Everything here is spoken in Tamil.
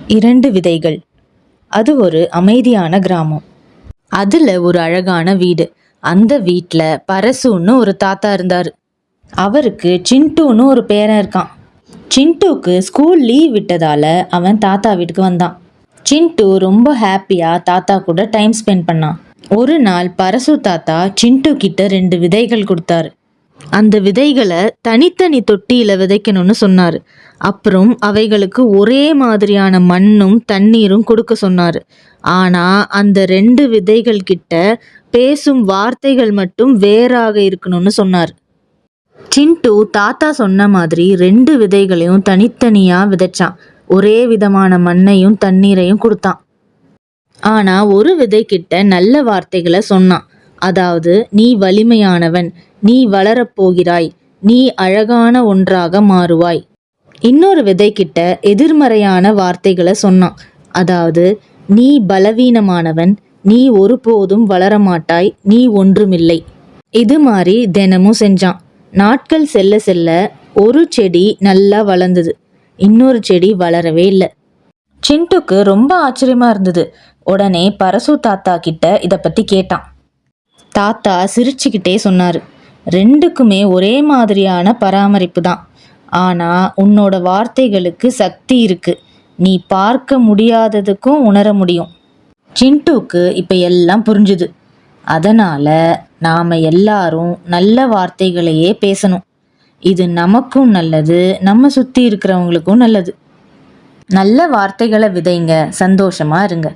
2 விதைகள். அது ஒரு அமைதியான கிராமம். அதுல ஒரு அழகான வீடு. அந்த வீட்ல பரசுன்னு ஒரு தாத்தா இருந்தாரு. அவருக்கு சிண்டுன்னு ஒரு பேரன் இருக்கான். சிண்டுக்கு ஸ்கூல் லீவ் விட்டதால அவன் தாத்தா வீட்டுக்கு வந்தான். சிண்டு ரொம்ப ஹாப்பியா தாத்தா கூட டைம் ஸ்பெண்ட் பண்ணான். ஒரு நாள் பரசு தாத்தா சிண்டு கிட்ட 2 விதைகள் கொடுத்தாரு. அந்த விதைகளை தனித்தனி தொட்டியில விதைக்கணும்னு சொன்னாரு. அப்புறம் அவைகளுக்கு ஒரே மாதிரியான மண்ணும் தண்ணீரும் கொடுக்க சொன்னாரு. ஆனா அந்த 2 விதைகள் கிட்ட பேசும் வார்த்தைகள் மட்டும் வேறாக இருக்கணும்னு சொன்னார். சிண்டு தாத்தா சொன்ன மாதிரி 2 விதைகளையும் தனித்தனியா விதைச்சான். ஒரே விதமான மண்ணையும் தண்ணீரையும் கொடுத்தான். ஆனா ஒரு விதை கிட்ட நல்ல வார்த்தைகளை சொன்னான். அதாவது, நீ வலிமையானவன், நீ வளரப்போகிறாய், நீ அழகான ஒன்றாக மாறுவாய். இன்னொரு விதை கிட்ட எதிர்மறையான வார்த்தைகளை சொன்னான். அதாவது, நீ பலவீனமானவன், நீ ஒருபோதும் வளரமாட்டாய், நீ ஒன்றுமில்லை. இது மாதிரி தினமும் செஞ்சான். நாட்கள் செல்ல செல்ல ஒரு செடி நல்லா வளர்ந்தது. இன்னொரு செடி வளரவே இல்லை. சிண்டுக்கு ரொம்ப ஆச்சரியமா இருந்தது. உடனே பரசு தாத்தா கிட்ட இத பத்தி கேட்டான். தாத்தா சிரிச்சுக்கிட்டே சொன்னாரு, 2க்குமே ஒரே மாதிரியான பராமரிப்பு தான். ஆனா உன்னோட வார்த்தைகளுக்கு சக்தி இருக்கு. நீ பார்க்க முடியாததுக்கும் உணர முடியும். சிண்டுக்கு இப்ப எல்லாம் புரிஞ்சுது. அதனால நாம எல்லாரும் நல்ல வார்த்தைகளையே பேசணும். இது நமக்கும் நல்லது, நம்ம சுத்தி இருக்கிறவங்களுக்கும் நல்லது. நல்ல வார்த்தைகளை விதைங்க, சந்தோஷமா இருங்க.